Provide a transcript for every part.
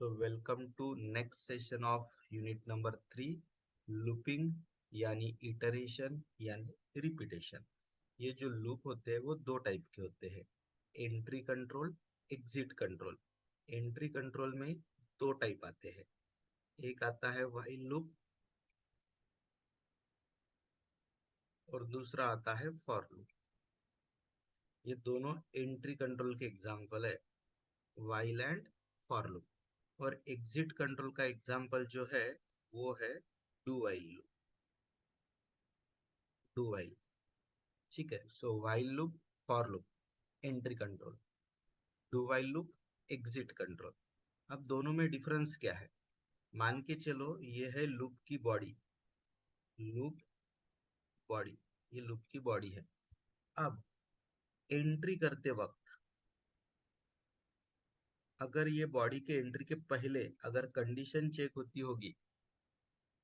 So welcome to next session of unit number 3 looping यानी iteration यानी repetition. ये जो लूप होते हैं वो दो टाइप के होते हैं, entry control, exit control. Entry control में दो टाइप आते हैं, एक आता है व्हाइल लूप और दूसरा आता है फॉर लूप। ये दोनों एंट्री कंट्रोल के एग्जाम्पल है, व्हाइल एंड फॉर लूप। और एग्जिट कंट्रोल का एग्जाम्पल जो है वो है do while loop, do while. ठीक है, सो while loop, for loop, entry control, do while loop, exit control. अब दोनों में डिफरेंस क्या है? मान के चलो ये है लूप की बॉडी, लूप बॉडी, ये लूप की बॉडी है। अब एंट्री करते वक्त अगर ये बॉडी के एंट्री के पहले अगर कंडीशन चेक होती होगी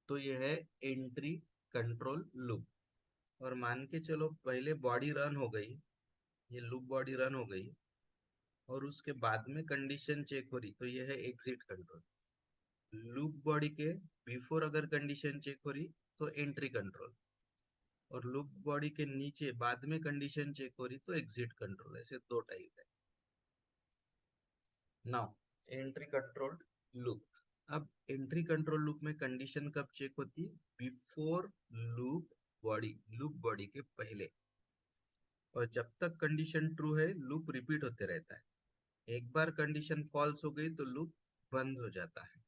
तो ये है एंट्री कंट्रोल लूप। और मान के चलो पहले बॉडी रन हो गई, ये लूप बॉडी रन हो गई और उसके बाद में कंडीशन चेक हो रही तो ये है एग्जिट कंट्रोल। लूप बॉडी के बिफोर अगर कंडीशन चेक हो रही तो एंट्री कंट्रोल, और लूप बॉडी के नीचे बाद में कंडीशन चेक हो रही तो एग्जिट कंट्रोल। ऐसे दो टाइप है। Now entry control loop. अब एंट्री कंट्रोल लूप में कंडीशन कब चेक होती? Before loop body, loop body के पहले। और जब तक कंडीशन ट्रू है लूप रिपीट होते रहता है। एक बार कंडीशन फॉल्स हो गई तो लूप बंद हो जाता है।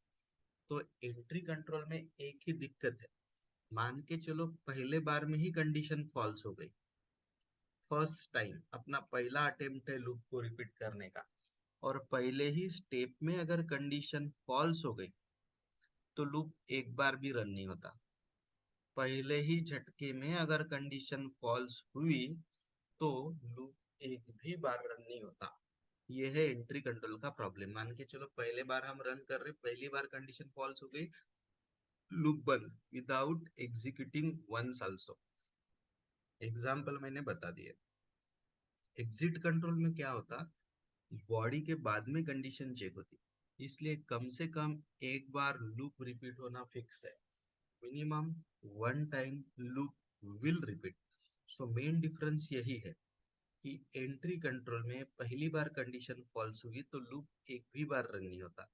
तो एंट्री कंट्रोल में एक ही दिक्कत है, मान के चलो पहले बार में ही कंडीशन फॉल्स हो गई, फर्स्ट टाइम अपना पहला अटेम्प्ट है लूप को रिपीट करने का, और पहले ही स्टेप में अगर कंडीशन फॉल्स हो गई तो लूप एक बार भी रन नहीं होता। पहले ही झटके में अगर कंडीशन फॉल्स हुई तो लूप एक भी बार रन नहीं होता। ये है एंट्री कंट्रोल का प्रॉब्लम। मान के चलो पहले बार हम रन कर रहे, पहली बार कंडीशन फॉल्स हो गई, लूप बंद without executing once also. Example मैंने बता दिए। एग्जिट कंट्रोल में क्या होता, बॉडी के बाद में कंडीशन चेक होती, इसलिए कम से कम एक बार लूप रिपीट होना फिक्स है। Minimum one time loop will repeat. So main difference यही है कि एंट्री कंट्रोल में पहली बार कंडीशन फॉल्स हुई तो लूप एक भी बार रन नहीं होता।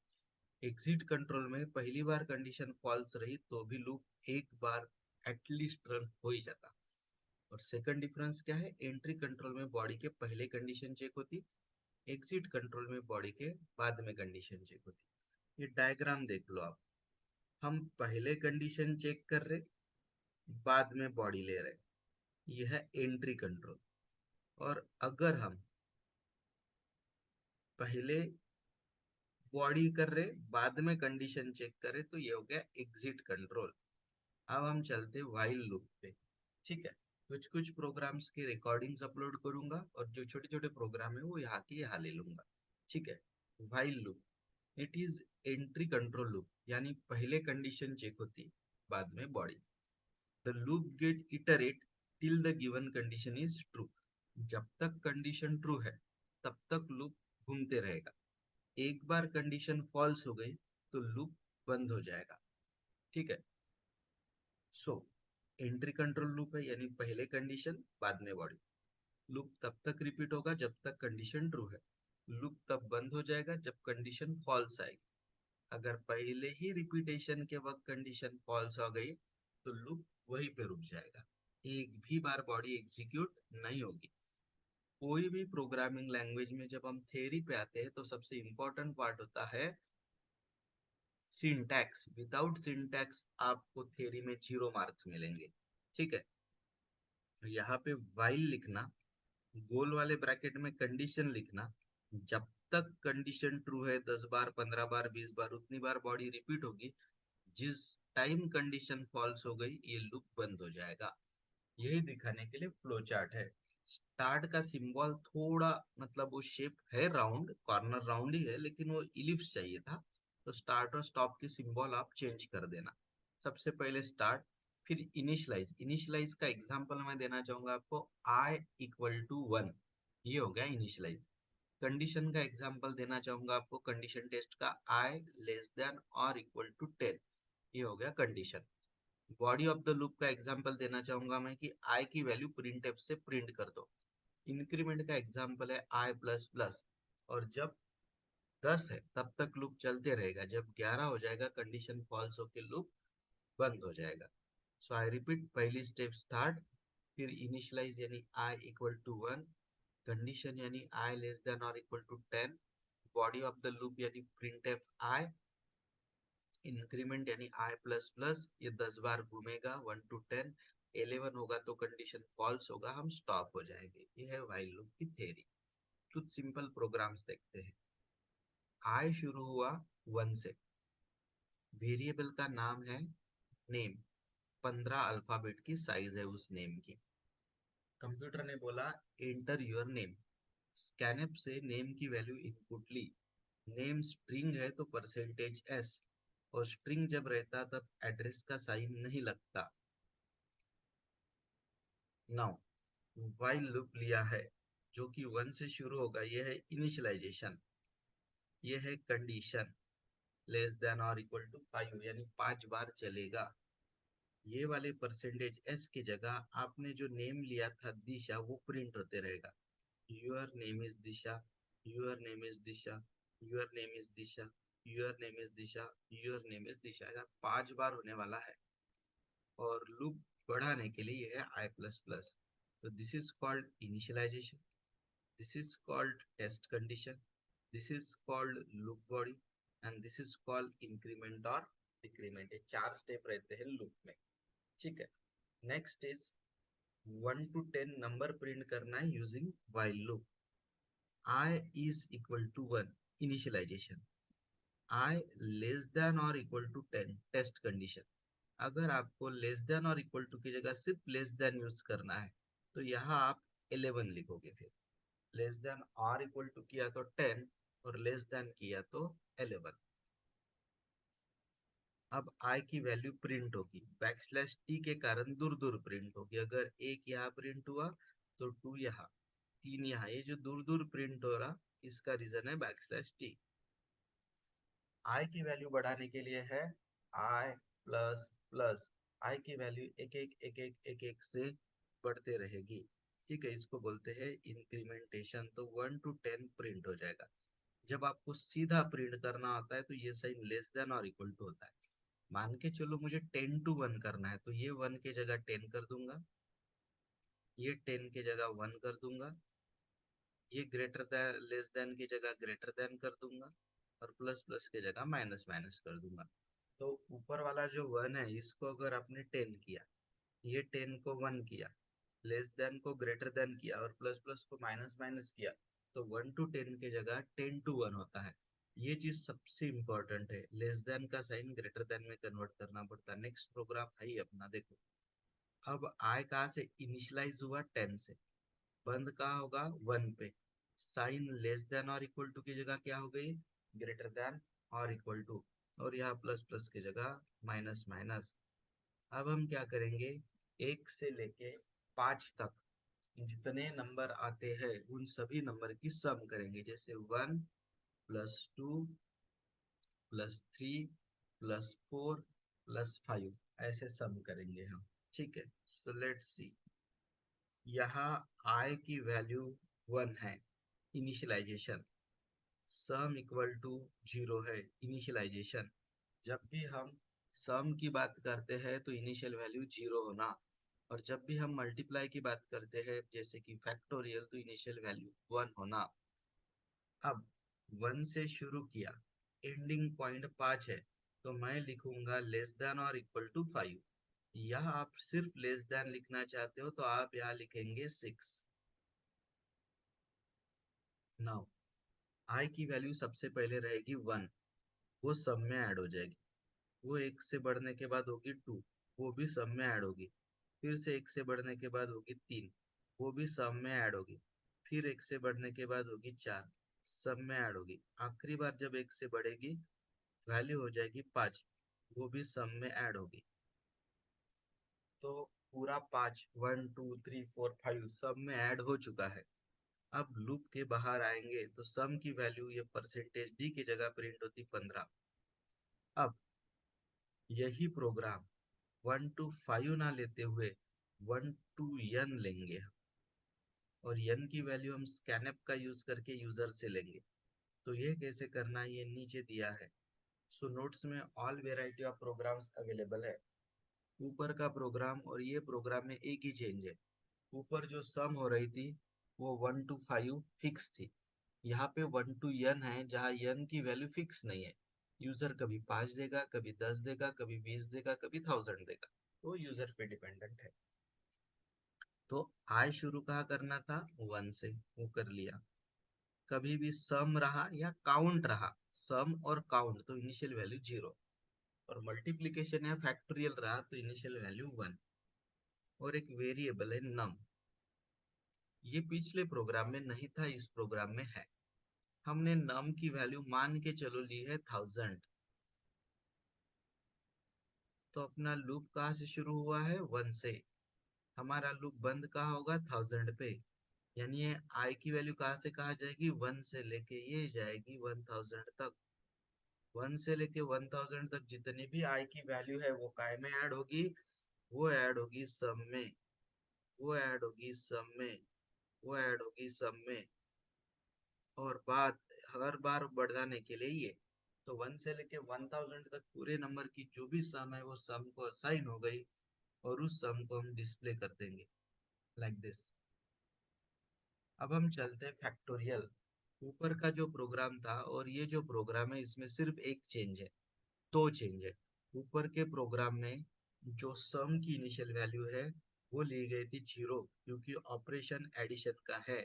एग्जिट कंट्रोल में पहली बार कंडीशन फॉल्स रही तो भी लूप एक बार एटलीस्ट रन हो ही जाता। और सेकंड डिफरेंस क्या है, एंट्री कंट्रोल में बॉडी के पहले कंडीशन चेक होती, एग्जिट कंट्रोल में बॉडी के बाद में कंडीशन चेक होती। ये डायग्राम देख लो आप, हम पहले कंडीशन चेक कर रहे, बाद में बॉडी ले रहे, यह है एंट्री कंट्रोल। और अगर हम पहले बॉडी कर रहे बाद में कंडीशन चेक करे तो ये हो गया एग्जिट कंट्रोल। अब हम चलते व्हाइल लूप पे। ठीक है, कुछ कुछ प्रोग्राम्स की रिकॉर्डिंग्स अपलोड करूंगा और जो छोटे छोटे प्रोग्राम है वो यहाँ के यहाँ ले लूंगा। ठीक है, while loop, it is entry control loop, यानी पहले कंडीशन चेक होती बाद में body. The loop get iterate till the given condition is true. जब तक कंडीशन ट्रू है तब तक लूप घूमते रहेगा। एक बार कंडीशन फॉल्स हो गई तो लूप बंद हो जाएगा। ठीक है, सो एंट्री कंट्रोल लूप है, यानी पहले कंडीशन बाद में बॉडी। लूप तब तक रिपीट होगा जब तक कंडीशन ट्रू है, लूप तब बंद हो जाएगा जब कंडीशन फॉल्स आएगी। अगर पहले ही रिपीटेशन के वक्त कंडीशन फॉल्स हो गई तो लूप वहीं पे रुक जाएगा, एक भी बार बॉडी एग्जीक्यूट नहीं होगी। कोई भी प्रोग्रामिंग लैंग्वेज में जब हम थ्योरी पे आते हैं तो सबसे इंपॉर्टेंट पार्ट होता है सिंटैक्स। विदाउट सिंटैक्स आपको थ्योरी में 0 मार्क्स मिलेंगे। ठीक है, यहाँ पे व्हाइल लिखना, गोल वाले ब्रैकेट में कंडीशन लिखना, जब तक कंडीशन ट्रू है 10 बार 15 बार 20 बार उतनी बार बॉडी रिपीट होगी, जिस टाइम कंडीशन फॉल्स हो गई ये लूप बंद हो जाएगा। यही दिखाने के लिए फ्लो चार्ट है। स्टार्ट का सिंबल थोड़ा, मतलब वो शेप है राउंड, कॉर्नर राउंड ही है लेकिन वो इलिप्स चाहिए था, तो स्टार्ट और स्टॉप के सिंबल आप चेंज कर देना। सबसे पहले स्टार्ट, फिर इनिशियलाइज। इनिशियलाइज का एग्जांपल मैं देना चाहूंगा आपको, i = 1, ये हो गया इनिशियलाइज। कंडीशन का एग्जांपल देना चाहूंगा आपको कंडीशन टेस्ट का, आई लेस देन और इक्वल टू 10, ये हो गया condition. Body of the loop का एग्जांपल देना चाहूंगा मैं कि आई की वैल्यू प्रिंट एफ से प्रिंट कर दो। इंक्रीमेंट का एग्जांपल है आई प्लस प्लस, और जब 10 है तब तक लूप चलते रहेगा, जब 11 हो जाएगा कंडीशन फॉल्स होके लूप बंद हो जाएगा। सो आई रिपीट, पहली स्टेप स्टार्ट, फिर इनिशियलाइज यानी आई इक्वल टू 1, कंडीशन यानी आई लेस देन और equal to 10, body of the loop यानी प्रिंट एफ आई, इंक्रीमेंट यानी आई प्लस प्लस, ये 10 बार घूमेगा 1 to 10, 11 होगा तो कंडीशन फॉल्स होगा, हम स्टॉप हो जाएंगे। ये है व्हाइल लूप की थ्योरी। कुछ सिंपल प्रोग्राम्स देखते हैं। आई शुरू हुआ 1 से, वेरिएबल का नाम है नेम, 15 अल्फाबेट की साइज है उस नेम की। कंप्यूटर ने बोला एंटर योर नेम, स्कैनएप से नेम की वैल्यू इनपुट ली। नेम स्ट्रिंग है तो परसेंटेज एस, और स्ट्रिंग जब रहता तब एड्रेस का साइन नहीं लगता। नाउ व्हाइल लूप लिया है जो कि 1 से शुरू होगा, ये है इनिशियलाइजेशन, ये है कंडीशन लेस देन और इक्वल टू 5 यानी 5 बार चलेगा। ये वाले परसेंटेज एस की जगह आपने जो नेम लिया था दिशा, वो प्रिंट होते रहेगा। Your name is Disha, your name is Disha, your name is Disha, your name is Disha, your name is Disha, ऐसा 5 बार होने वाला है। और लूप बढ़ाने के लिए ये है आई प्लस प्लस। तो this is called initialization, this is called test condition, this is called loop body, and this is called increment or decrement। ये 4 स्टेप रहते हैं लूप में, ठीक है। नेक्स्ट इज 1 to 10 नंबर प्रिंट करना है using while loop। I is equal to 1 इनिशियलाइजेशन, I लेस देन और इक्वल टू 10 टेस्ट कंडीशन। अगर आपको लेस देन और इक्वल टू की जगह सिर्फ लेस देन यूज करना है तो यहाँ आप 11 लिखोगे, फिर लेस देन और इक्वल टू किया तो 10, और लेस देन किया तो 11। अब आई की वैल्यू प्रिंट होगी, बैकस्लैश टी के कारण दूर दूर प्रिंट होगी। अगर एक यहाँ प्रिंट हुआ तो 2 यहाँ, 3 यहाँ, ये जो दूर दूर प्रिंट हो रहा, इसका रीजन है बैकस्लैश टी। आई की वैल्यू बढ़ाने के लिए है आई प्लस प्लस, आई की वैल्यू एक एक एक एक एक एक से बढ़ते रहेगी, ठीक है। इसको बोलते हैं इंक्रीमेंटेशन। तो 1 to 10 प्रिंट हो जाएगा। जब आपको सीधा प्रिंट करना होता है तो ये साइन लेस देन और इक्वल टू होता है। मान के चलो मुझे 10 to 1 करना है, तो ये 1 के जगह 10 कर दूंगा, ये 10 के जगह 1 कर दूंगा, ये ग्रेटर देन लेस देन की जगह ग्रेटर देन कर दूंगा, और प्लस प्लस की जगह माइनस माइनस कर दूंगा। तो ऊपर वाला जो 1 है इसको अगर आपने 10 किया, ये 10 को 1 किया, लेस देन को ग्रेटर देन किया, और प्लस प्लस को माइनस माइनस किया, तो 1 to 10 की जगह 10 to 1 होता है। ये चीज सबसे इंपॉर्टेंट है, लेस देन का साइन ग्रेटर देन में कन्वर्ट करना पड़ता है। नेक्स्ट प्रोग्राम है ही अपना, देखो। अब आई कहाँ से इनिशियलाइज हुआ 10 से, बंद कहाँ होगा 1 पे, साइन लेस देन और इक्वल टू की जगह क्या हो गई, ग्रेटर देन और इक्वल टू, और यहाँ प्लस प्लस की जगह माइनस माइनस। अब हम क्या करेंगे, 1 से लेके 5 तक जितने नंबर आते हैं उन सभी नंबर की सम करेंगे, जैसे 1 प्लस 2 प्लस 3 प्लस 4 प्लस 5, ऐसे सम करेंगे हम, ठीक है। सो लेट्स सी, यहाँ आई की वैल्यू 1 है, इनिशियलाइजेशन, सम इक्वल टू 0 है, इनिशियलाइजेशन। जब भी हम सम की बात करते हैं तो इनिशियल वैल्यू 0 होना, और जब भी हम मल्टीप्लाई की बात करते हैं जैसे कि फैक्टोरियल, तो इनिशियल वैल्यू 1 होना। अब 1 से शुरू किया, एंडिंग पॉइंट 5 है, तो मैं लिखूंगा लेस देन और इक्वल टू 5। यह आप सिर्फ लेस देन लिखना चाहते हो तो आप यहाँ लिखेंगे 6। नाउ आई की वैल्यू सबसे पहले रहेगी 1, वो सब में ऐड हो जाएगी। वो 1 से बढ़ने के बाद होगी 2, वो भी सब में ऐड होगी। फिर से 1 से बढ़ने के बाद होगी 3, वो भी सब में ऐड होगी। फिर 1 से बढ़ने के बाद होगी 4, सब में ऐड होगी। आखिरी बार जब 1 से बढ़ेगी वैल्यू हो जाएगी 5, वो भी सब में ऐड होगी। तो पूरा 5, 1 2 3 4 5 सब में ऐड हो चुका है। अब लूप के बाहर आएंगे तो सम की वैल्यू ये परसेंटेज डी की जगह प्रिंट होती 15। अब यही प्रोग्राम 1 to 5 ना लेते हुए 1 to n लेंगे और n की वैल्यू हम स्कैनएप का यूज करके यूजर से लेंगे। तो ये कैसे करना है ये नीचे दिया है। सो नोट्स में all variety of programs available है। ऊपर का प्रोग्राम और ये प्रोग्राम में एक ही चेंज है। ऊपर जो सम हो रही थी वो 1 to 5 फिक्स थी। यहाँ पे 1 to n है जहाँ n की वैल्यू फिक्स नहीं है। यूजर कभी 5 देगा, कभी 10 देगा, कभी 20 देगा, कभी 1000 देगा। तो यूजर पे डिपेंडेंट है। तो आई शुरू कहाँ करना था 1 से, वो कर लिया। कभी भी सम रहा या काउंट रहा, सम और काउंट तो इनिशियल वैल्यू 0, और मल्टीप्लिकेशन या फैक्टोरियल रहा तो इनिशियल वैल्यू 1। और एक वेरिएबल है नम, ये पिछले प्रोग्राम में नहीं था, इस प्रोग्राम में है। हमने नम की वैल्यू मान के चलो ली है 1000। तो अपना लूप कहाँ से शुरू हुआ है 1 से। हमारा लूप बंद कहाँ होगा 1000 पे। यानी ये आई की वैल्यू कहाँ से कहाँ जाएगी 1 से लेके ये जाएगी 1000 तक। 1 से लेके 1000 तक जितनी भी आई की वैल्यू है वो काय में ऐड होगी, वो ऐड होगी सम में, वो ऐड होगी सम में, वो ऐड होगी सम में। और बात हर बार बढ़ाने के लिए ये, तो 1 से लेके 1000 तक पूरे नंबर की जो भी सम है वो सम को असाइन हो गई और उस सम को हम डिस्प्ले कर देंगे लाइक दिस। अब हम चलते हैं फैक्टोरियल। ऊपर का जो प्रोग्राम था और ये जो प्रोग्राम है इसमें सिर्फ एक चेंज है, दो चेंज है। ऊपर के प्रोग्राम में जो सम की इनिशियल वैल्यू है वो ली गई थी 0 क्योंकि ऑपरेशन एडिशन का है।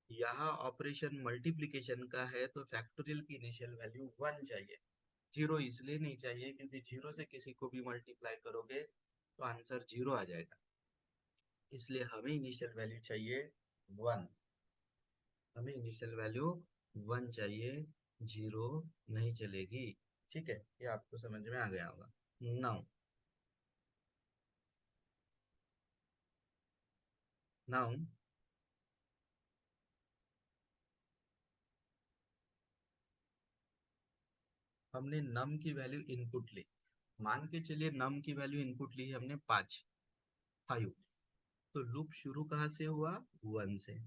यहाँ ऑपरेशन मल्टीप्लिकेशन का है तो फैक्टोरियल की इनिशियल वैल्यू 1 चाहिए। 0 इसलिए नहीं चाहिए क्योंकि 0 से किसी को भी मल्टीप्लाई करोगे तो आंसर 0 आ जाएगा। इसलिए हमें इनिशियल वैल्यू चाहिए 1। हमें इनिशियल वैल्यू 1 चाहिए, 0 नहीं चलेगी। ठीक है, ये आपको समझ में आ गया होगा। नाउ नाउ हमने नम की वैल्यू इनपुट ली। मान के चलिए नम की वैल्यू इनपुट ली है हमने 5। तो लूप शुरू कहाँ से हुआ 1 से।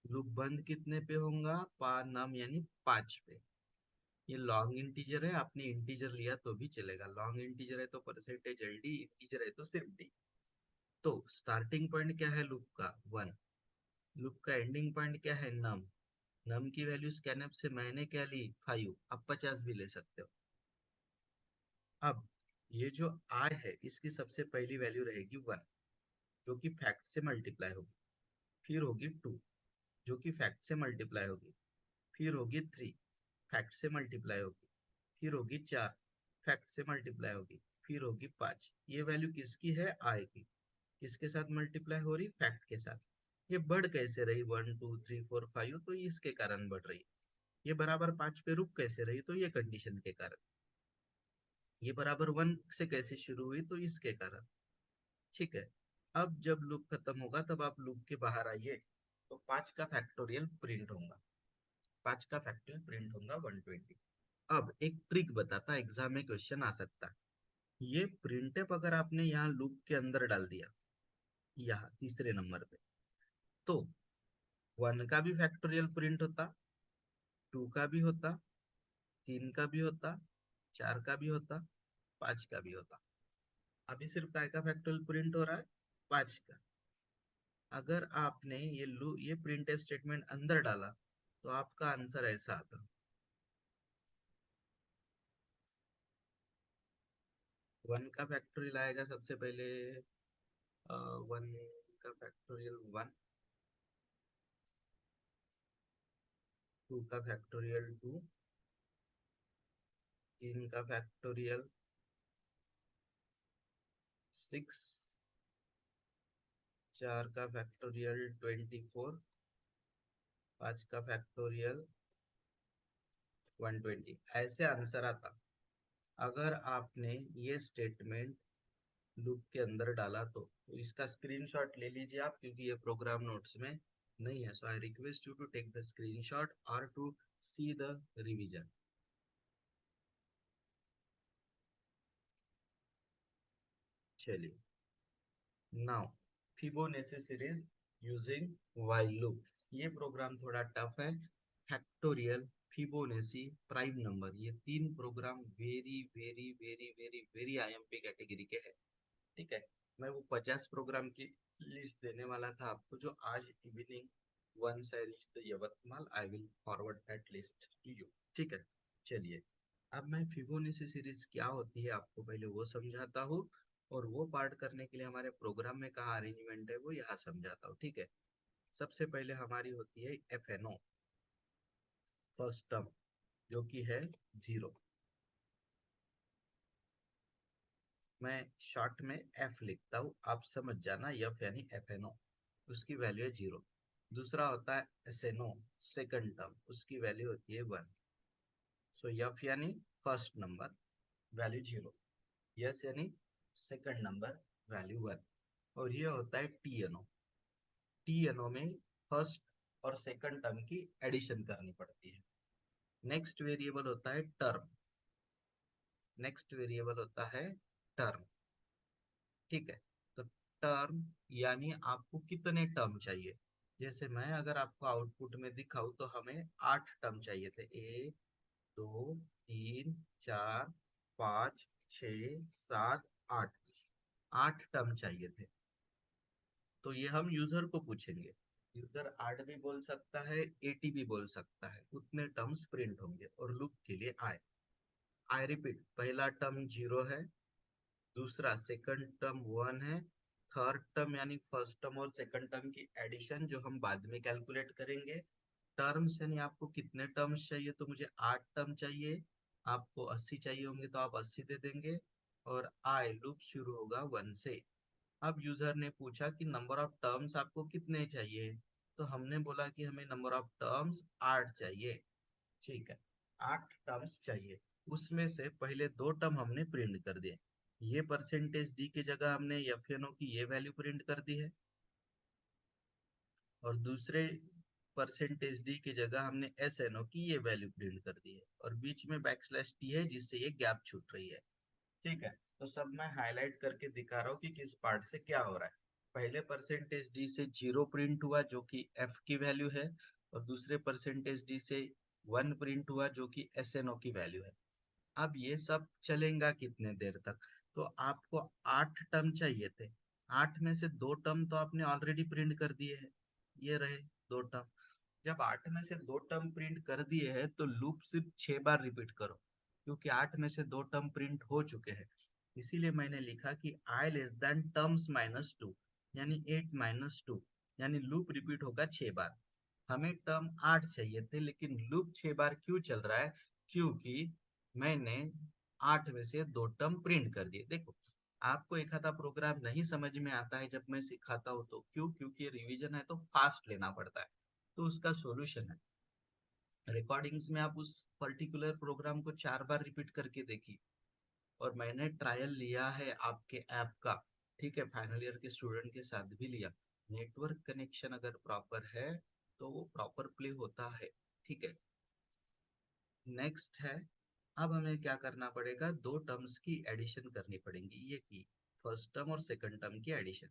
लूप बंद कितने पे होगा पा नम यानी 5 पे। ये लॉन्ग इंटीजर है, आपने इंटीजर लिया तो भी चलेगा। लॉन्ग इंटीजर है तो परसेंटेज एल डी, इंटीजर है तो सिर्फ डी। तो स्टार्टिंग पॉइंट क्या है लूप का 1। लूप का एंडिंग पॉइंट क्या है नम। नम की वैल्यू स्कैनअप से मैंने क्या ली 5, आप 50 भी ले सकते हो। अब ये जो आई है इसकी सबसे पहली वैल्यू रहेगी 1 जो कि फैक्ट से मल्टीप्लाई होगी। फिर होगी 2 जो कि फैक्ट से मल्टीप्लाई होगी। फिर होगी 3 फैक्ट से मल्टीप्लाई होगी। फिर होगी 4 फैक्ट से मल्टीप्लाई होगी। फिर होगी 5। ये वैल्यू किसकी है आई की। किसके साथ मल्टीप्लाई हो रही फैक्ट के साथ। ये बढ़ कैसे रही 1 2 3 4 5 तो इसके कारण बढ़ रही। ये बराबर 5 पे रुक कैसे रही तो ये कंडीशन के कारण। ये बराबर 1 से कैसे शुरू हुई तो इसके कारण। ठीक है। अब जब लूप खत्म होगा तब आप लूप के बाहर आइए तो 5 का फैक्टोरियल प्रिंट होगा। 5 का फैक्टोरियल प्रिंट होगा 120। अब एक ट्रिक बताता, एग्जाम में क्वेश्चन आ सकता है। ये प्रिंटफ अगर आपने यहाँ लूप के अंदर डाल दिया, यहाँ तीसरे नंबर पे, तो 1 का भी फैक्टोरियल प्रिंट होता, 2 का भी होता, 3 का भी होता, 4 का भी होता, 5 का भी होता। अभी सिर्फ काय का फैक्टोरियल प्रिंट हो रहा है 5 का। अगर आपने ये प्रिंटफ स्टेटमेंट अंदर डाला तो आपका आंसर ऐसा आता। 1 का फैक्टोरियल आएगा सबसे पहले, 1 का फैक्टोरियल 1, 2 का फैक्टोरियल 2, 3 का फैक्टोरियल 6, 4 का फैक्टोरियल 24, 5 का फैक्टोरियल 120। ऐसे आंसर आता अगर आपने ये स्टेटमेंट लूप के अंदर डाला। तो इसका स्क्रीनशॉट ले लीजिए आप क्योंकि ये प्रोग्राम नोट्स में नहीं है, सो I request you to take the screenshot और टू सी द रिवीजन। चलिए, now फिबोनेसी series using while loop. ये प्रोग्राम थोड़ा टफ है। फैक्टोरियल, फिबोनेसी, प्राइम नंबर, ये तीन programme very very very very very IMP category के हैं। ठीक है, मैं वो 50 प्रोग्राम की लिस्ट देने वाला था आपको, जो आज evening once I reach the Yavatmal I will forward that list to you. ठीक है, चलिए, अब मैं फिबोनेसी सीरीज क्या होती है आपको पहले वो समझाता हूँ, और वो पार्ट करने के लिए हमारे प्रोग्राम में कहा अरेंजमेंट है वो यहाँ समझाता हूँ। ठीक है, सबसे पहले हमारी होती है एफएनओ, फर्स्ट टर्म, जो कि है 0। मैं शॉर्ट में एफ लिखता हूँ, आप समझ जाना, एफ यानी एफएनओ, उसकी वैल्यू है 0। दूसरा होता है एसएनओ, सेकंड टर्म, उसकी वैल्यू होती है 1। सो एफ यानी फर्स्ट नंबर, वैल्यू 0। यस यानी सेकंड नंबर, वैल्यू 1। और ये होता है टीएनओ। टीएनओ में फर्स्ट और सेकंड टर्म की एडिशन करनी पड़ती है। नेक्स्ट वेरिएबल होता है टर्म। नेक्स्ट वेरिएबल होता है टर्म। ठीक है, तो टर्म यानी आपको कितने टर्म चाहिए। जैसे मैं अगर आपको आउटपुट में दिखाऊं तो हमें 8 टर्म चाहिए थे, 1 2 3 4 5 6 7 8, 8 टर्म चाहिए थे। तो ये हम यूजर को पूछेंगे। यूजर 8 भी बोल सकता है, 80 भी बोल सकता है, उतने टर्म्स प्रिंट होंगे। और लूप के लिए आई रिपीट, पहला टर्म 0 है, दूसरा सेकंड टर्म 1 है, थर्ड टर्म यानी फर्स्ट टर्म और सेकंड टर्म की एडिशन जो हम बाद में कैलकुलेट करेंगे। टर्म्स यानी आपको कितने टर्म्स चाहिए, तो मुझे 8 टर्म चाहिए, आपको 80 चाहिए होंगे तो आप 80 दे देंगे। और आई लूप शुरू होगा 1 से। अब यूजर ने पूछा कि नंबर ऑफ टर्म्स आपको कितने चाहिए, तो हमने बोला कि हमें नंबर ऑफ टर्म्स 8 चाहिए। ठीक है, 8 टर्म्स चाहिए। उसमें से पहले 2 टर्म हमने प्रिंट कर दिए। ये परसेंटेज डी की जगह हमने एफएनओ की ये वैल्यू प्रिंट कर दी है, और दूसरे परसेंटेज डी की जगह हमने एसएनओ की ये वैल्यू प्रिंट कर दी है, और बीच में बैकस्लैश टी है जिससे ये गैप छूट रही है। ठीक है, तो सब मैं हाईलाइट करके दिखा रहा हूँ कि किस पार्ट से क्या हो रहा है। पहले परसेंटेज डी से 0 प्रिंट हुआ जो कि एफ की वैल्यू है, और दूसरे परसेंटेज डी से 1 प्रिंट हुआ जो कि एसएनओ की वैल्यू है। अब ये सब चलेगा कितने देर तक, तो आपको 8 टर्म चाहिए थे। 8 में से 2 टर्म तो आपने ऑलरेडी प्रिंट कर दिए हैं, ये रहे 2 टर्म। जब 8 में से 2 टर्म प्रिंट कर दिए हैं तो लूप सिर्फ 6 बार रिपीट करो, क्योंकि 8 में से 2 टर्म प्रिंट हो चुके हैं। इसीलिए मैंने लिखा कि आई लेस देन टर्म्स माइनस 2, यानी 8 माइनस 2, यानी लूप रिपीट होगा 6 बार। हमें टर्म 8 चाहिए थे, लेकिन लूप 6 बार क्यों चल रहा है, क्योंकि मैंने 8 में से 2 टर्म प्रिंट कर दिए। देखो, आपको एक आधा प्रोग्राम नहीं समझ में आता है जब मैं सिखाता हूँ, तो क्यों, क्योंकि रिवीजन है तो फास्ट लेना पड़ता है। तो उसका सॉल्यूशन है, रिकॉर्डिंग्स में आप उस पर्टिकुलर प्रोग्राम को 4 बार रिपीट करके देखिए। और मैंने ट्रायल लिया है आपके ऐप का, ठीक है, फाइनल ईयर के स्टूडेंट के साथ भी लिया। नेटवर्क कनेक्शन अगर प्रॉपर है तो वो प्रॉपर प्ले होता है। ठीक है, नेक्स्ट है, अब हमें क्या करना पड़ेगा, 2 टर्म्स की एडिशन करनी पड़ेगी। ये की फर्स्ट टर्म और सेकंड टर्म की एडिशन,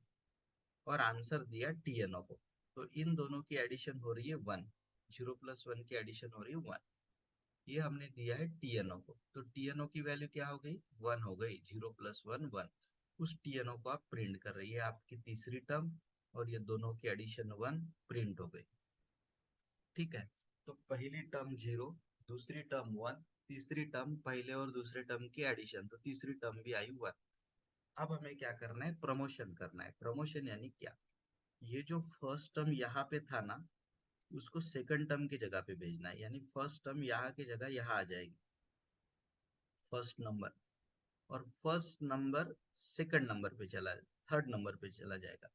और आंसर दिया टीएनओ को। तो इन दोनों की एडिशन हो रही है 1, 0 प्लस 1 की एडिशन हो रही है 1। ये हमने दिया है टीएनओ को, तो टीएनओ की वैल्यू क्या हो गई, 1 हो गई। 0 प्लस 1 1। उस टीएनओ को आप प्रिंट कर रही है आपकी तीसरी टर्म, और ये दोनों की एडिशन 1 प्रिंट हो गई। ठीक है, तो पहली टर्म 0, दूसरी टर्म 1, तीसरी टर्म पहले और दूसरे टर्म की एडिशन, तो तीसरी टर्म भी आई 1। अब हमें क्या करना है, प्रमोशन करना है। प्रमोशन यानी क्या, ये जो फर्स्ट टर्म यहाँ पे था ना, उसको सेकंड टर्म की जगह पे भेजना है, यानी फर्स्ट टर्म यहाँ की जगह यहाँ आ जाएगी, फर्स्ट नंबर। और फर्स्ट नंबर सेकंड नंबर पे चला, थर्ड नंबर पे चला जाएगा।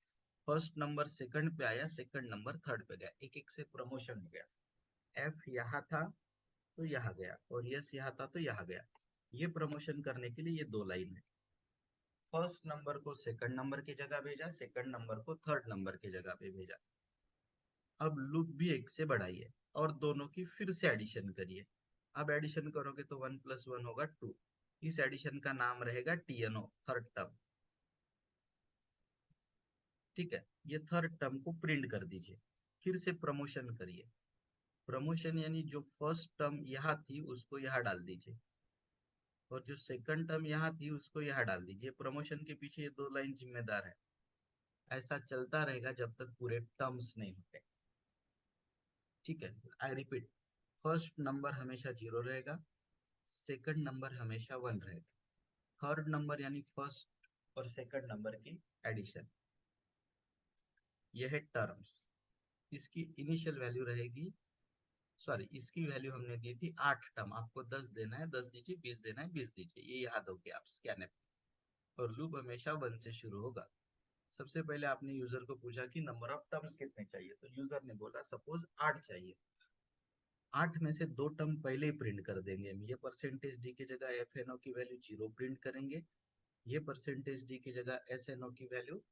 फर्स्ट नंबर सेकंड पे आया, सेकंड नंबर थर्ड पे गया, एक एक से प्रमोशन हो गया। एफ यहाँ था तो यहाँ गया, और यस यहाँ था तो यहाँ गया। ये प्रमोशन करने के लिए ये 2 लाइन है। फर्स्ट नंबर को सेकंड नंबर की जगह भेजा, सेकंड नंबर को थर्ड नंबर की जगह पे भेजा। अब लूप भी एक से बढ़ाइए और दोनों की फिर से एडिशन करिए। अब एडिशन करोगे तो 1 + 1 होगा 2। इस एडिशन का नाम रहेगा TNO, थर्ड टर्म। ठीक है, ये थर्ड टर्म को प्रिंट कर दीजिए। फिर से प्रमोशन करिए। प्रमोशन यानी जो फर्स्ट टर्म यहाँ थी उसको यहाँ डाल दीजिए और जो सेकंड टर्म यहाँ थी उसको यहाँ डाल दीजिए। प्रमोशन के पीछे ये 2 लाइन जिम्मेदार है। ऐसा चलता रहेगा जब तक पूरे टर्म्स नहीं होते। ठीक है, आई रिपीट, फर्स्ट नंबर हमेशा 0 रहेगा, सेकंड नंबर हमेशा 1 रहेगा, थर्ड नंबर यानी फर्स्ट और सेकंड नंबर की एडिशन, यह है टर्म्स। इसकी इनिशियल वैल्यू रहेगी, सॉरी इसकी वैल्यू हमने दी थी 8 टर्म। आपको 10 देना है 10 दीजिए, 20 देना है 20 दीजिए, ये याद हो गया आप स्कैनर। और लूप हमेशा 1 से शुरू होगा। सबसे पहले आपने यूजर को पूछा कि नंबर ऑफ टर्म्स कितने चाहिए, तो यूजर ने बोला सपोज 8 चाहिए। 8 में से 2 टर्म पहले ही प्रिंट कर देंगे हम। ये परसेंटेज डी की जगह FNO की वैल्यू 0 प्रिंट करेंगे, ये परसेंटेज डी की जगह SNO की वैल्यू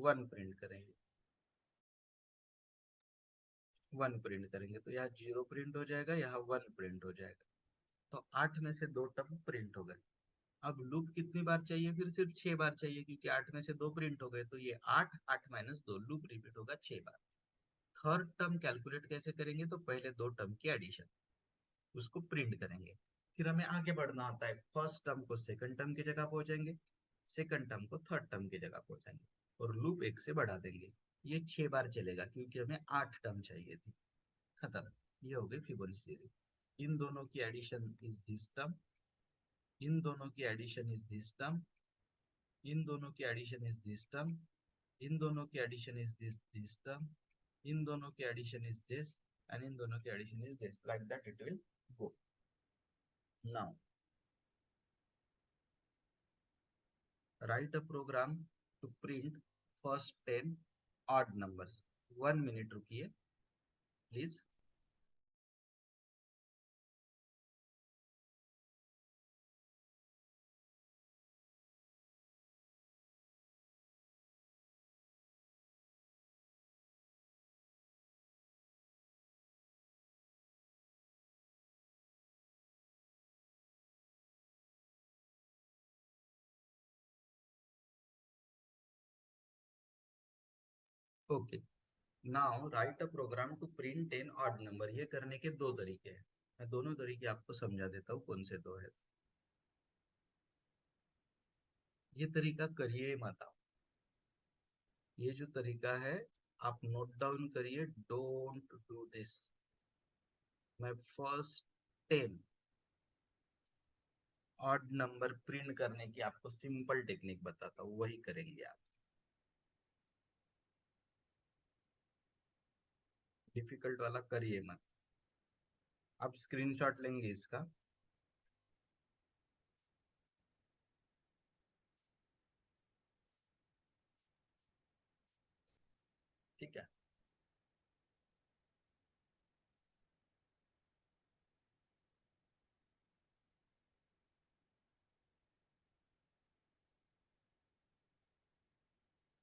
1 प्रिंट करेंगे। 1 प्रिंट करेंगे तो यहाँ 0 प्रिंट हो जाएगा, यहाँ 1 प्रिंट हो जाएगा। तो 8 में से 2 टर्म प्रिंट हो गए। अब लूप कितनी बार चाहिए, फिर सिर्फ 6 बार चाहिए, क्योंकि 8 में से 2 प्रिंट हो गए तो ये 8, 8 - 2, लूप रिपीट होगा 6 बार। थर्ड टर्म कैलकुलेट कैसे करेंगे, तो पहले 2 टर्म की एडिशन, उसको प्रिंट करेंगे। फिर हमें आगे बढ़ना होता है, फर्स्ट टर्म को सेकंड टर्म की जगह पहुंचाएंगे, सेकंड टर्म को थर्ड टर्म की जगह पहुंचाएंगे और लूप 1 से बढ़ा देंगे। ये 6 बार चलेगा क्योंकि हमें 8 टर्म चाहिए थी। खत्म, ये हो गई फिबोनाची सीरीज। इन दोनों की एडिशन इज दिस टर्म, इन दोनों की एडिशन इज दिस टर्म, इन दोनों की एडिशन इज दिस टर्म, इन दोनों की एडिशन इज दिस टर्म, इन दोनों की एडिशन इज दिस, एंड इन दोनों की addition is this, like that it will go. Now write a program to print first 10 odd numbers. 1 minute रुकिए please. Okay, now write a program to print 10 odd number. ये करने के 2 तरीके हैं, मैं दोनों तरीके आपको समझा देता हूँ कौन से 2 है। ये तरीका करिए मत आप, ये जो तरीका है आप नोट डाउन करिए, डोंट डू दिस। मैं फर्स्ट 10 ऑड नंबर प्रिंट करने की आपको सिंपल टेक्निक बताता हूँ, वही करेंगे आप। डिफिकल्ट वाला करिए मत। आप स्क्रीनशॉट लेंगे इसका, ठीक है।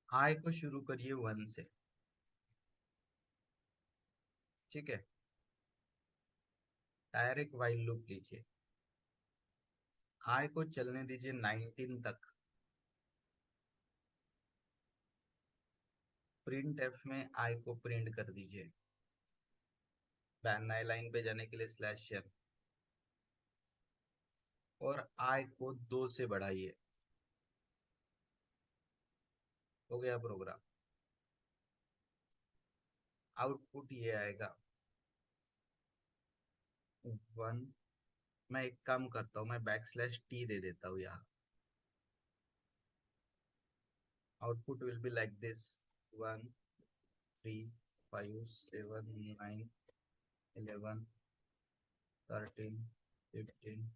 आई को शुरू करिए 1 से, ठीक है। डायरेक्ट वाइल लूप लीजिए, आई को चलने दीजिए 19 तक। प्रिंट एफ में आई को प्रिंट कर दीजिए, नए लाइन पे जाने के लिए /f, और आई को 2 से बढ़ाइए। हो गया प्रोग्राम। आउटपुट ये आएगा 1। मैं एक काम करता हूँ, मैं \t दे देता हूँ यहाँ। Output will be like this, 1 3 5 7 9 11 13 15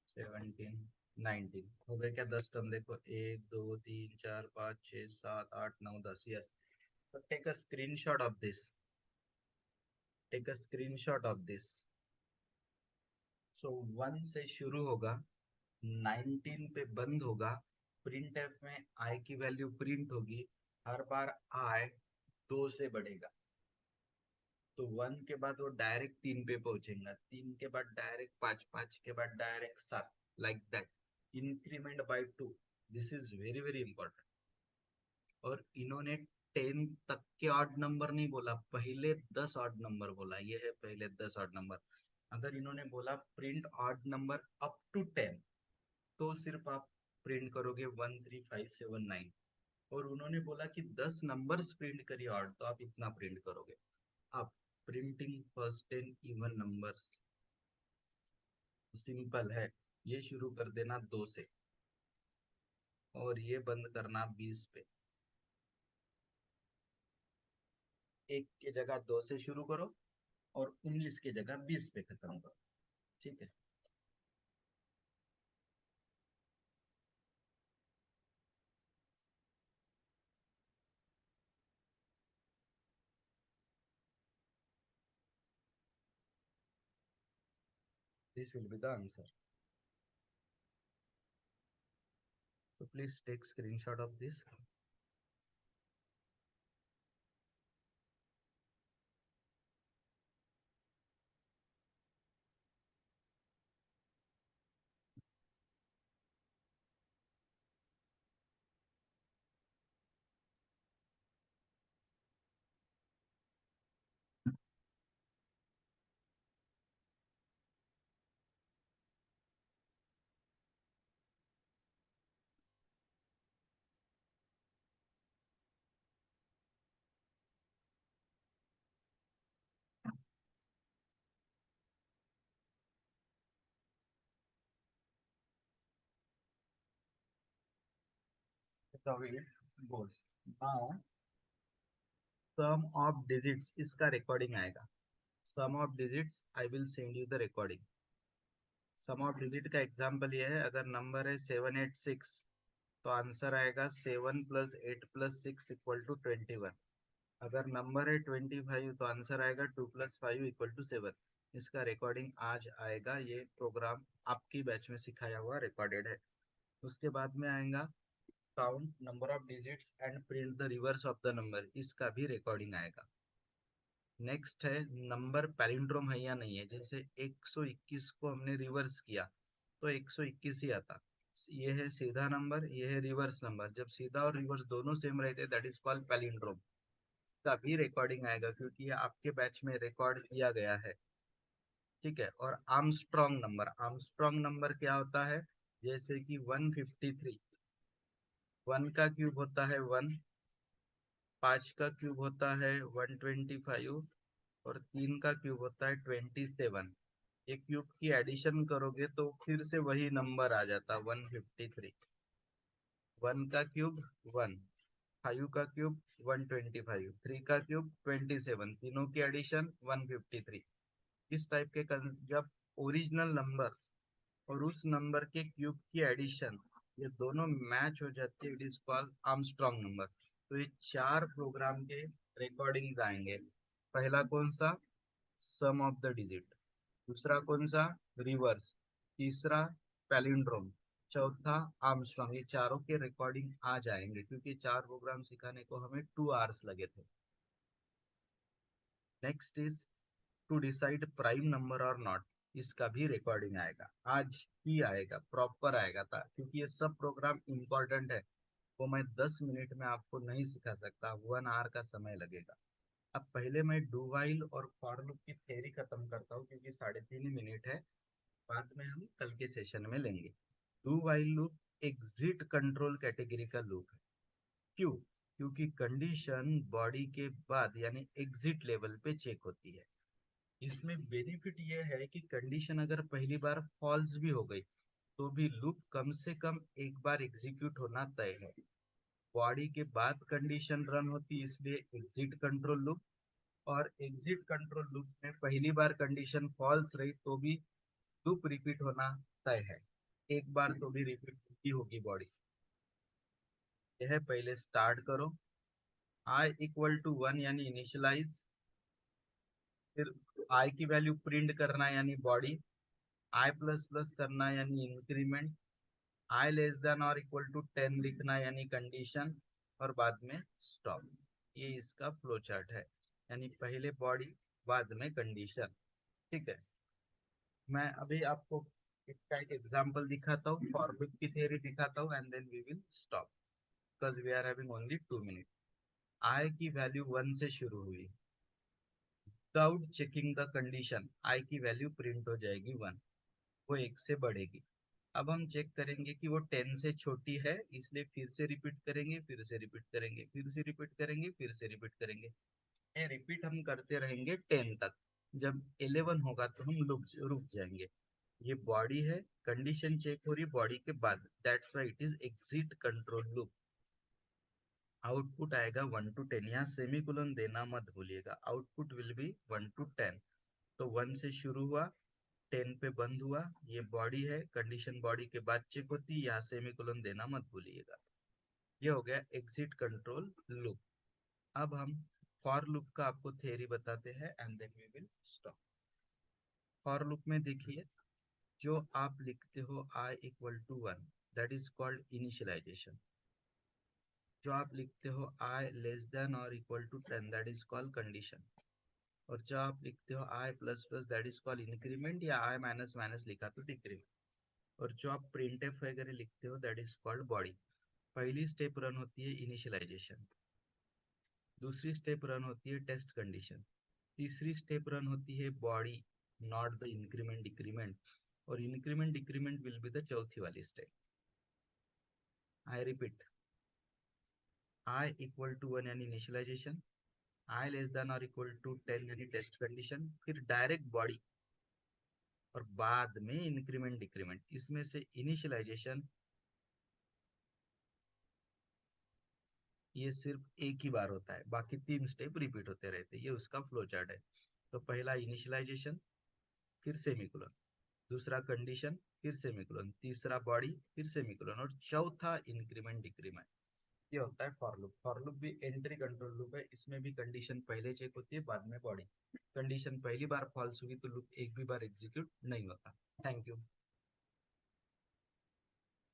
17 19। हो गए क्या 10 टर्म? देखो 1 2 3 4 5 6 7 8 9 10। यस, तो take a screenshot of this, take a screenshot of this. So 1 से शुरू होगा, 19 पे बंद होगा। प्रिंट एफ में आई की वैल्यू प्रिंट होगी, हर बार आई 2 से बढ़ेगा तो 1 के बाद वो डायरेक्ट 3 पे पहुंचेगा, 3 के बाद डायरेक्ट 5, 5 के बाद direct 7, like that, increment by 2। This is very very important. और इन्होंने 10 तक के ऑड नंबर नहीं बोला, पहले 10 ऑड नंबर बोला, ये है पहले 10 ऑड नंबर। अगर इन्होंने बोला print odd number up to 10, तो सिर्फ आप प्रिंट करोगे 1 3 5 7 9। और उन्होंने बोला कि 10 नंबर्स प्रिंट करिए ऑड, तो आप इतना प्रिंट करोगे। अब printing first 10 even numbers simple है, ये शुरू कर देना 2 से और ये बंद करना 20 पे। 1 की जगह 2 से शुरू करो और 19 की जगह 20 पे खत्म करो। ठीक है, this will be the answer. So please take screenshot of this. So it goes. Now sum of digits इसका recording आएगा। Sum of digits I will send you the recording. Sum of digit का example ये है, अगर number है 786 तो answer आएगा 7 plus 8 plus 6 equal to 21। अगर नंबर है 25 तो आंसर आएगा 2 प्लस 5 इक्वल टू 7। इसका रिकॉर्डिंग आज आएगा, ये प्रोग्राम आपकी बैच में सिखाया हुआ रिकॉर्डेड है। उसके बाद में आएगा count number of digits and print the reverse of the number, इसका भी रिकॉर्डिंग आएगा। नेक्स्ट है नंबर पैलिंड्रोम है या नहीं है, जैसे 121 को हमने रिवर्स किया तो 121 ही आता। ये है सीधा नंबर, ये है रिवर्स नंबर, जब सीधा और रिवर्स दोनों सेम रहते दैट इज कॉल्ड पैलिंड्रोम। का भी रिकॉर्डिंग आएगा क्योंकि ये आपके बैच में रिकॉर्ड किया गया है। ठीक है, और आर्मस्ट्रॉन्ग नंबर, आर्मस्ट्रॉन्ग नंबर क्या होता है, जैसे कि 153, 1 का क्यूब होता है 1, 5 का क्यूब होता है 125 और 3 का क्यूब होता है 27। ये क्यूब की एडिशन करोगे तो फिर से वही नंबर आ जाता 153। 1 का क्यूब 1, 5 का क्यूब 125, 3 का क्यूब 27, तीनों की एडिशन 153। इस टाइप के जब ओरिजिनल नंबर और उस नंबर के क्यूब की एडिशन ये दोनों मैच हो जाती है, it is called Armstrong number. तो ये 4 प्रोग्राम के रिकॉर्डिंग्स आएंगे। पहला कौन सा, सम ऑफ द डिजिट, दूसरा कौन सा, रिवर्स, तीसरा पैलिंड्रोम, चौथा आर्मस्ट्रॉन्ग। ये चारों के रिकॉर्डिंग आ जाएंगे क्योंकि 4 प्रोग्राम सिखाने को हमें 2 आवर्स लगे थे। Next is to decide prime number और नॉट, इसका भी रिकॉर्डिंग आएगा, आज ही आएगा, प्रॉपर आएगा था, क्योंकि ये सब प्रोग्राम इम्पोर्टेंट है। वो मैं 10 मिनट में आपको नहीं सिखा सकता, 1 आवर का समय लगेगा। अब पहले मैं डू वाइल और फॉर लूप की थ्योरी खत्म करता हूँ क्योंकि 3.5 मिनट है, बाद में हम कल के सेशन में लेंगे। Do while loop exit control category का लूप है। क्यों, क्योंकि कंडीशन बॉडी के बाद यानी एग्जिट लेवल पे चेक होती है। इसमें बेनिफिट ये है कि कंडीशन अगर पहली बार फॉल्स भी हो गई तो भी लूप कम से कम एक बार एग्जीक्यूट होना तय है। बॉडी के बाद कंडीशन रन होती है, इसलिए एग्जिट कंट्रोल लूप। और एग्जिट कंट्रोल लूप में पहली बार कंडीशन फॉल्स रही तो भी लूप रिपीट होना तय है, एक बार तो भी रिपीट होती होगी बॉडी। यह पहले स्टार्ट करो, आई इक्वल टू 1 यानी इनिशियलाइज, फिर आई की वैल्यू प्रिंट करना यानी बॉडी, आई प्लस प्लस करना यानी इंक्रीमेंट, आई लेस देन और इक्वल टू 10 लिखना यानी कंडीशन, और बाद में स्टॉप। ये इसका फ्लो चार्ट है, यानी पहले बॉडी बाद में कंडीशन। ठीक है, मैं अभी आपको इसका एक एग्जांपल दिखाता हूँ, फॉर लूप की थ्योरी दिखाता हूँ, and then we will stop because we are having only 2 minute. I की वैल्यू 1 से शुरू हुई, without checking the condition i की वैल्यू प्रिंट हो जाएगी 1, वो 1 से बढ़ेगी। अब हम चेक करेंगे कि वो 10 से छोटी है, इसलिए फिर से रिपीट करेंगे, फिर से रिपीट करेंगे, फिर से रिपीट करेंगे, फिर से रिपीट करेंगे। ये रिपीट हम करते रहेंगे 10 तक। जब 11 होगा तो हम रुक जाएंगे। ये बॉडी है, कंडीशन चेक हो रही बॉडी के बाद, that's why it is exit control loop. Output आएगा 1 to 10, यहाँ सेमीकोलन देना मत भूलिएगा, आउटपुट विल बी 1 to 10। तो 1 से शुरू हुआ, 10 पे बंद हुआ, ये बॉडी है, कंडीशन बॉडी के बाद चेक होती है, यहाँ सेमीकोलन देना मत भूलिएगा। ये हो गया एग्जिट कंट्रोल लूप। अब हम फॉर लूप का आपको थ्योरी बताते हैं, and then we will stop. For loop में देखिए, जो आप लिखते हो i equal to 1, that is called initialization. जो आप लिखते हो i लेस देन और equal to 10, that is called condition. और जो आप लिखते हो i plus plus, that is called increment, या i माइनस माइनस लिखा तो डिक्रीमेंट। और जो आप प्रिंटफ वगैरह लिखते हो, दैट इज कॉल्ड बॉडी। पहली स्टेप रन होती है इनिशियलाइजेशन, दूसरी स्टेप रन होती है टेस्ट कंडीशन, तीसरी स्टेप रन होती है body, not the increment decrement, और increment decrement will be the चौथी वाली step. I repeat, i equal to 1 यानी इनिशियलाइजेशन, i लेस देन और इक्वल टू 10 यानी टेस्ट कंडीशन, फिर डायरेक्ट बॉडी, और बाद में इंक्रीमेंट डिक्रीमेंट। इसमें से इनिशियलाइजेशन ये सिर्फ एक ही बार होता है, बाकी 3 स्टेप रिपीट होते रहते हैं। ये उसका फ्लो चार्ट है। तो पहला इनिशियलाइजेशन, फिर सेमीकोलन, दूसरा कंडीशन, फिर सेमीकोलन, तीसरा बॉडी, फिर सेमीकोलन, और चौथा इंक्रीमेंट डिक्रीमेंट। ये होता है फॉर लूप। फॉर लूप भी एंट्री कंट्रोल लूप है, इसमें भी कंडीशन पहले चेक होती है, बाद में बॉडी। कंडीशन पहली बार फॉल्स हुई तो लूप एक भी बार एग्जीक्यूट नहीं होता। Thank you.